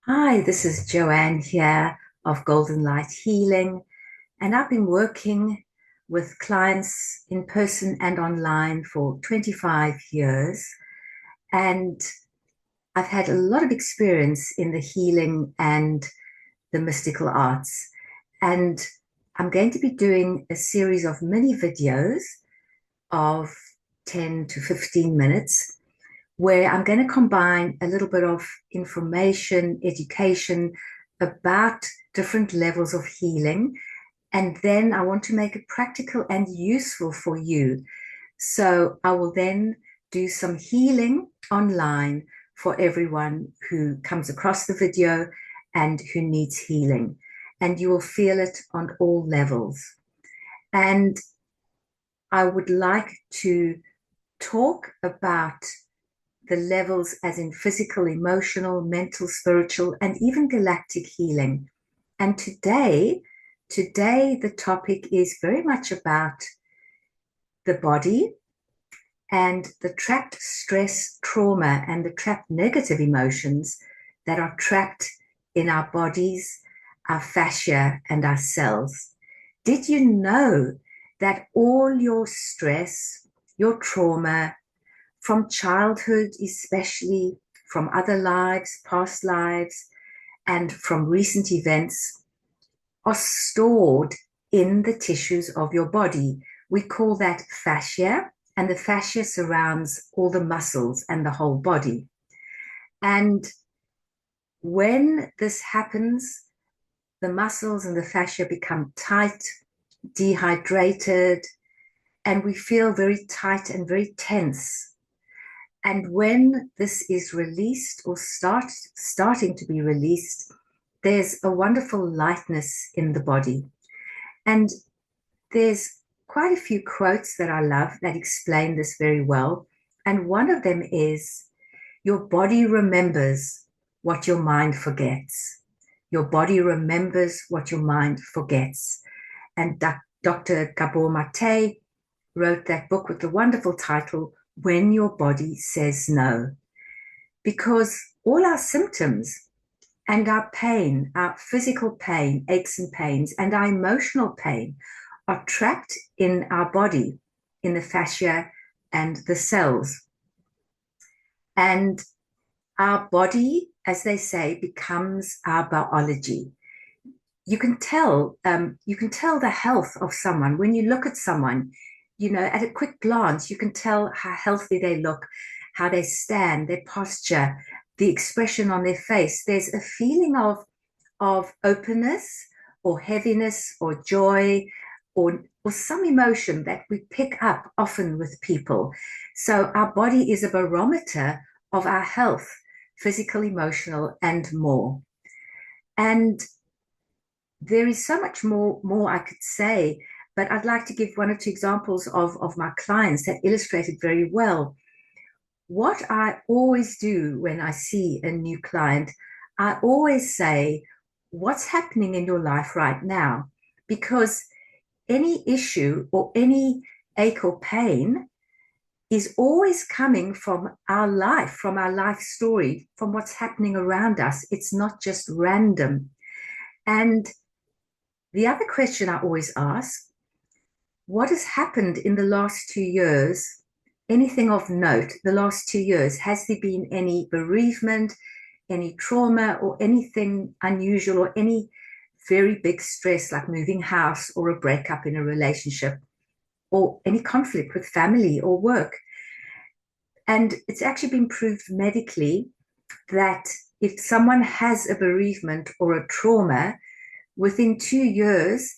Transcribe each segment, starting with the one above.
Hi, this is Joanne here of Golden Light Healing, and I've been working with clients in person and online for 25 years. And I've had a lot of experience in the healing and the mystical arts. And I'm going to be doing a series of mini videos of 10 to 15 minutes where I'm going to combine a little bit of information, education about different levels of healing. And then I want to make it practical and useful for you. So I will then do some healing online for everyone who comes across the video and who needs healing. And you will feel it on all levels. And I would like to talk about the levels as in physical, emotional, mental, spiritual, and even galactic healing. And today the topic is very much about the body and the trapped stress, trauma, and the trapped negative emotions that are trapped in our bodies, our fascia, and our cells. Did you know that all your stress, your trauma, from childhood, especially from other lives, past lives, and from recent events, are stored in the tissues of your body? We call that fascia, and the fascia surrounds all the muscles and the whole body. And when this happens, the muscles and the fascia become tight, dehydrated, and we feel very tight and very tense. And when this is released or starting to be released, there's a wonderful lightness in the body. And there's quite a few quotes that I love that explain this very well. And one of them is, your body remembers what your mind forgets. Your body remembers what your mind forgets. And Dr. Gabor Mate wrote that book with the wonderful title, When Your Body Says No. Because all our symptoms and our pain, our physical pain, aches and pains, and our emotional pain are trapped in our body, in the fascia and the cells. And our body, as they say, becomes our biology. You can tell the health of someone when you look at someone. At a quick glance, you can tell how healthy they look, how they stand, their posture, the expression on their face. There's a feeling of openness or heaviness or joy or some emotion that we pick up often with people. So our body is a barometer of our health, physical, emotional, and more. And there is so much more I could say, but I'd like to give one or two examples of my clients that illustrate it very well. What I always do when I see a new client, I always say, what's happening in your life right now? Because any issue or any ache or pain is always coming from our life story, from what's happening around us. It's not just random. And the other question I always ask, what has happened in the last 2 years? Anything of note, the last 2 years? Has there been any bereavement, any trauma, or anything unusual, or any very big stress like moving house or a breakup in a relationship, or any conflict with family or work? And it's actually been proved medically that if someone has a bereavement or a trauma, within 2 years,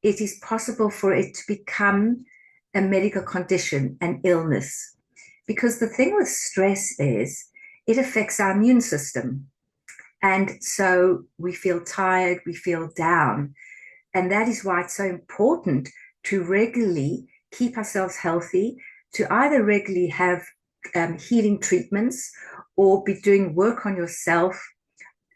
it is possible for it to become a medical condition, an illness. Because the thing with stress is it affects our immune system. And so we feel tired, we feel down. And that is why it's so important to regularly keep ourselves healthy, to either regularly have healing treatments or be doing work on yourself,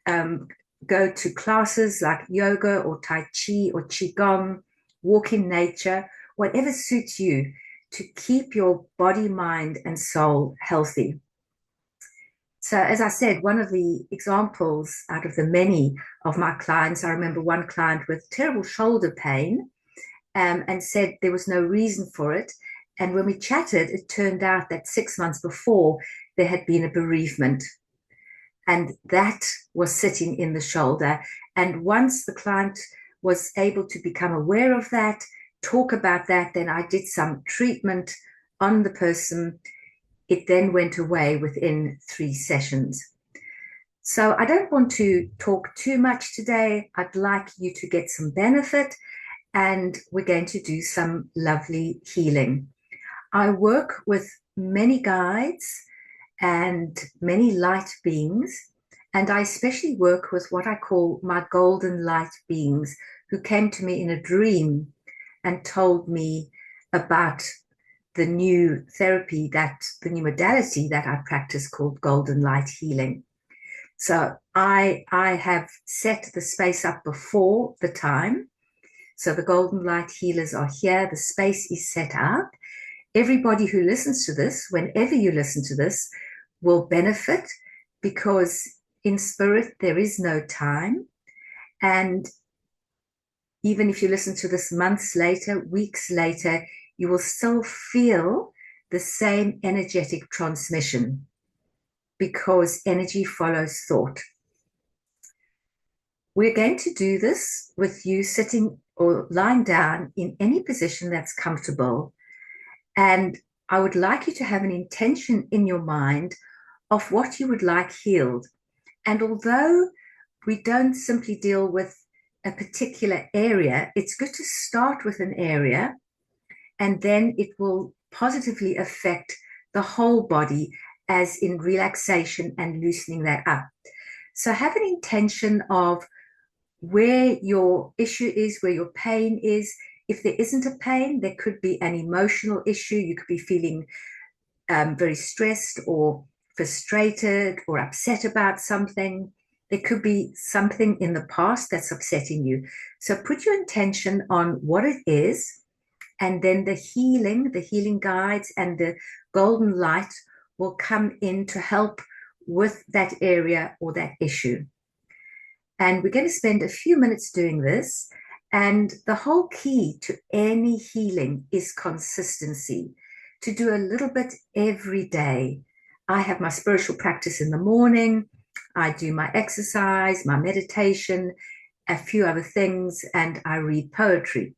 um, go to classes like yoga or Tai Chi or Qigong, walk in nature, whatever suits you to keep your body, mind, and soul healthy. So, as I said, one of the examples out of the many of my clients, I remember one client with terrible shoulder pain, and said there was no reason for it. And when we chatted, it turned out that 6 months before there had been a bereavement, and that was sitting in the shoulder. And once the client was able to become aware of that, talk about that, then I did some treatment on the person. It then went away within 3 sessions. So I don't want to talk too much today. I'd like you to get some benefit, and we're going to do some lovely healing. I work with many guides and many light beings, and I especially work with what I call my golden light beings, who came to me in a dream and told me about the new therapy, the new modality that I practice called golden light healing. So I have set the space up before the time. So the golden light healers are here. The space is set up. Everybody who listens to this, whenever you listen to this, will benefit, because in spirit there is no time. And even if you listen to this months later, weeks later, you will still feel the same energetic transmission, because energy follows thought. We're going to do this with you sitting or lying down in any position that's comfortable. And I would like you to have an intention in your mind of what you would like healed. And although we don't simply deal with a particular area, it's good to start with an area, and then it will positively affect the whole body, as in relaxation and loosening that up. So have an intention of where your issue is, where your pain is. If there isn't a pain, there could be an emotional issue. You could be feeling very stressed or frustrated or upset about something. There could be something in the past that's upsetting you. So put your intention on what it is, and then the healing guides and the golden light will come in to help with that area or that issue. And we're going to spend a few minutes doing this. And the whole key to any healing is consistency, to do a little bit every day. I have my spiritual practice in the morning. I do my exercise, my meditation, a few other things, and I read poetry.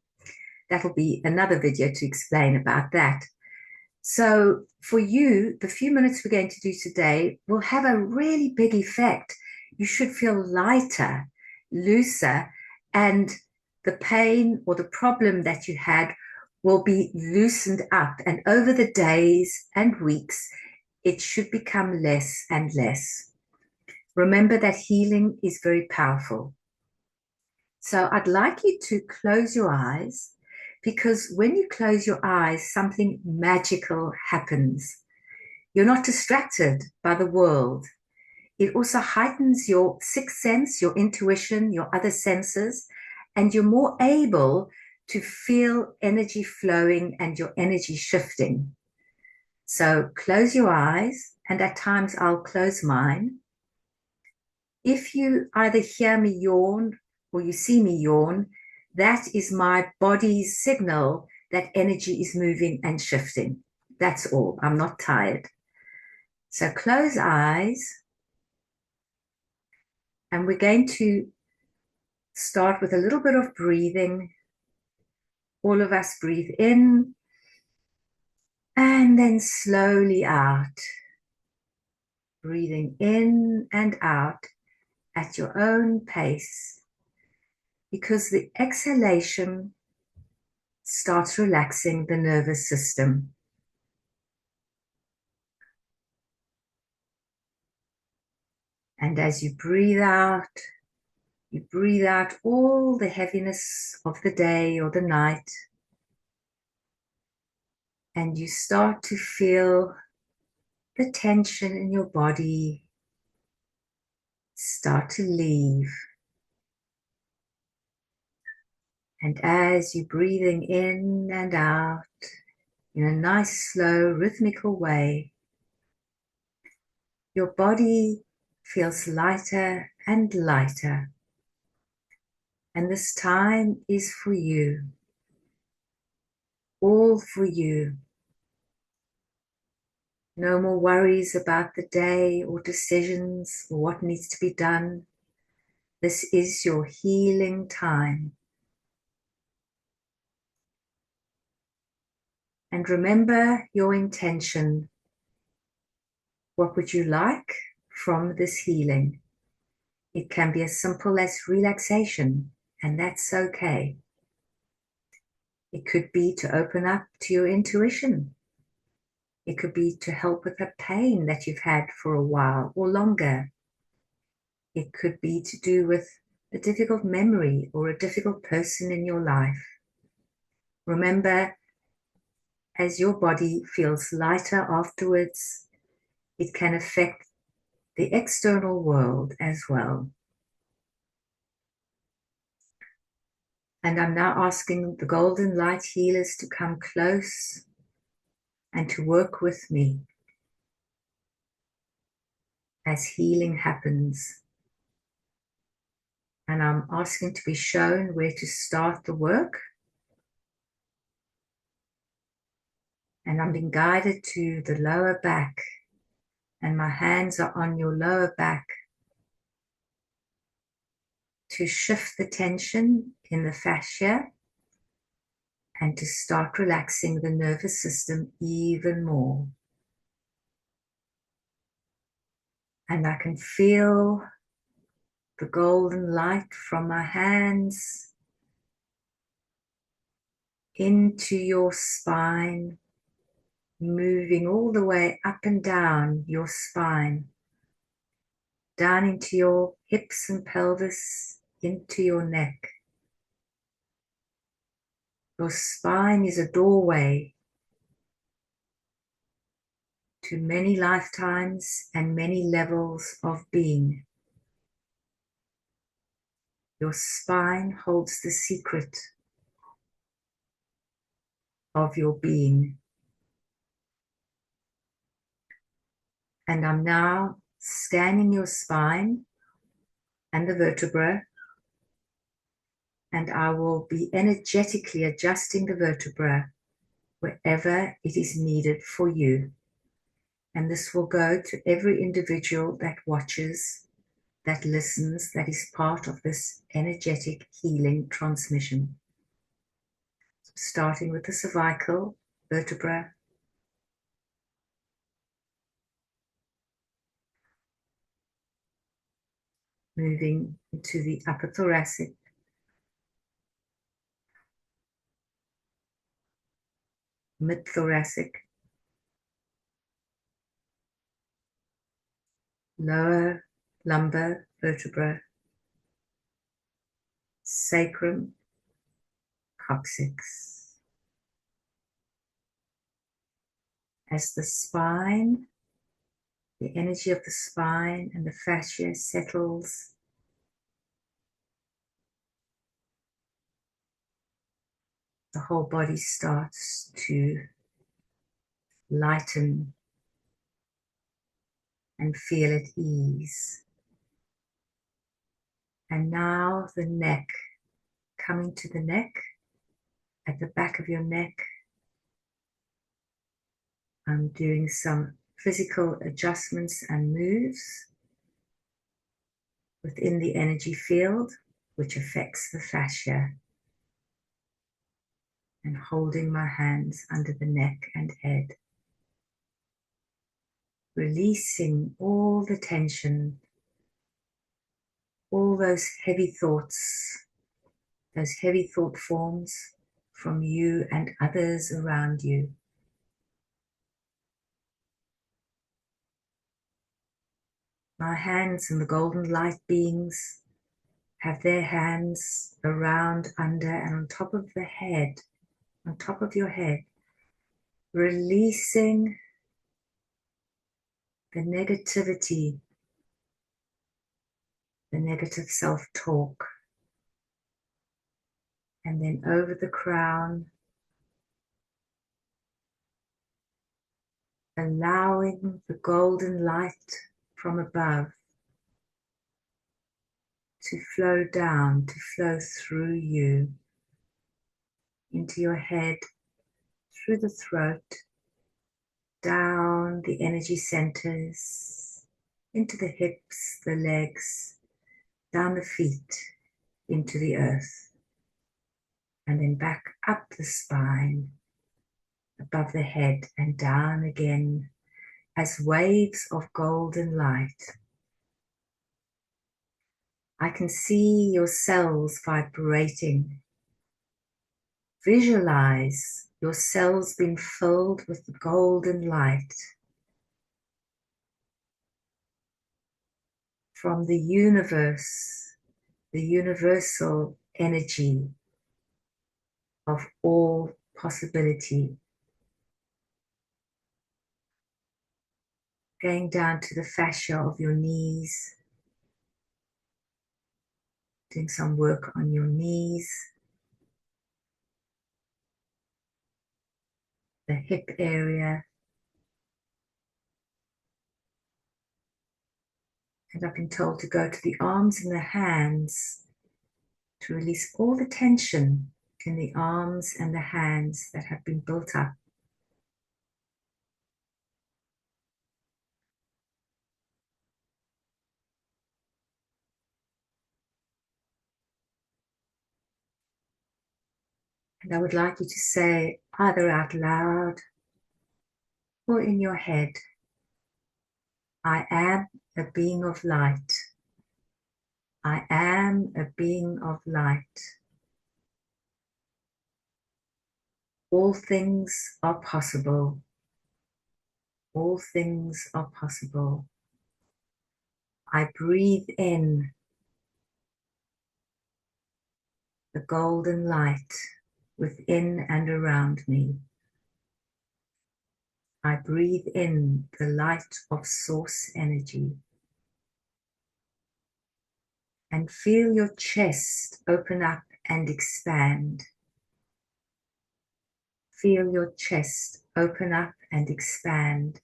That'll be another video to explain about that. So for you, the few minutes we're going to do today will have a really big effect. You should feel lighter, looser, and the pain or the problem that you had will be loosened up. And over the days and weeks, it should become less and less. Remember that healing is very powerful. So I'd like you to close your eyes, because when you close your eyes, something magical happens. You're not distracted by the world. It also heightens your sixth sense, your intuition, your other senses, and you're more able to feel energy flowing and your energy shifting. So close your eyes, and at times I'll close mine. If you either hear me yawn or you see me yawn, that is my body's signal that energy is moving and shifting. That's all. I'm not tired. So close eyes. And we're going to start with a little bit of breathing. All of us breathe in and then slowly out. Breathing in and out at your own pace, because the exhalation starts relaxing the nervous system. And as you breathe out all the heaviness of the day or the night, and you start to feel the tension in your body start to leave. And as you're breathing in and out in a nice, slow, rhythmical way, Your body feels lighter and lighter. And this time is for you, all for you. No more worries about the day or decisions or what needs to be done. This is your healing time. And remember your intention. What would you like from this healing? It can be as simple as relaxation, and that's okay. It could be to open up to your intuition. It could be to help with the pain that you've had for a while or longer. It could be to do with a difficult memory or a difficult person in your life. Remember, as your body feels lighter afterwards, it can affect the external world as well. And I'm now asking the golden light healers to come close and to work with me as healing happens. And I'm asking to be shown where to start the work. And I'm being guided to the lower back, and my hands are on your lower back to shift the tension in the fascia and to start relaxing the nervous system even more. And I can feel the golden light from my hands into your spine, moving all the way up and down your spine, down into your hips and pelvis, into your neck. Your spine is a doorway to many lifetimes and many levels of being. Your spine holds the secret of your being. And I'm now scanning your spine and the vertebra, and I will be energetically adjusting the vertebra wherever it is needed for you. And this will go to every individual that watches, that listens, that is part of this energetic healing transmission. Starting with the cervical vertebra, moving into the upper thoracic, mid-thoracic, lower lumbar vertebra, sacrum, coccyx. As the spine, the energy of the spine and the fascia settles, the whole body starts to lighten and feel at ease. And now the neck, coming to the neck, at the back of your neck, I'm doing some physical adjustments and moves within the energy field, which affects the fascia, and holding my hands under the neck and head, releasing all the tension, all those heavy thoughts, those heavy thought forms from you and others around you. My hands and the golden light beings have their hands around, under, and on top of the head, on top of your head, releasing the negativity, the negative self-talk, and then over the crown, allowing the golden light from above to flow down, to flow through you, into your head, through the throat, down the energy centers, into the hips, the legs, down the feet, into the earth, and then back up the spine, above the head, and down again as waves of golden light. I can see your cells vibrating. Visualize your cells being filled with the golden light from the universe, the universal energy of all possibility. Going down to the fascia of your knees, doing some work on your knees, the hip area, and I've been told to go to the arms and the hands to release all the tension in the arms and the hands that have been built up. And I would like you to say either out loud or in your head, I am a being of light. I am a being of light. All things are possible. All things are possible. I breathe in the golden light within and around me. I breathe in the light of source energy. And feel your chest open up and expand. Feel your chest open up and expand.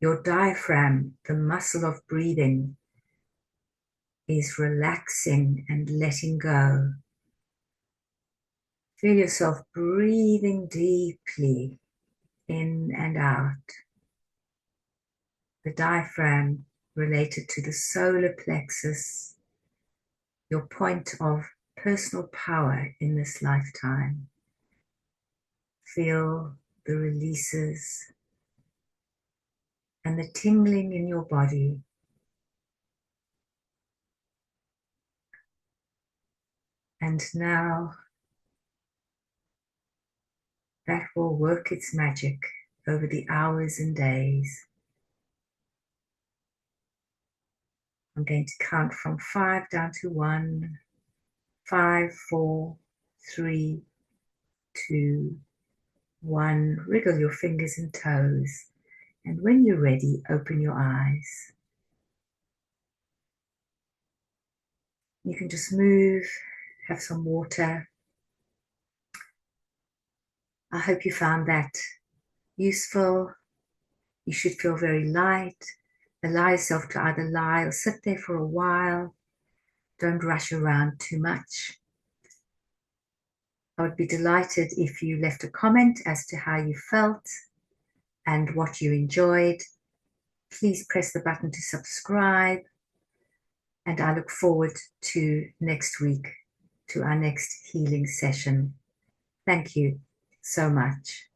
Your diaphragm, the muscle of breathing, is relaxing and letting go. Feel yourself breathing deeply in and out. The diaphragm related to the solar plexus, your point of personal power in this lifetime. Feel the releases and the tingling in your body. And now that will work its magic over the hours and days. I'm going to count from 5 down to 1, 5, 4, 3, 2, 1. Wriggle your fingers and toes. And when you're ready, open your eyes. You can just move, have some water. I hope you found that useful. You should feel very light. Allow yourself to either lie or sit there for a while. Don't rush around too much. I would be delighted if you left a comment as to how you felt and what you enjoyed. Please press the button to subscribe. And I look forward to next week, to our next healing session. Thank you so much.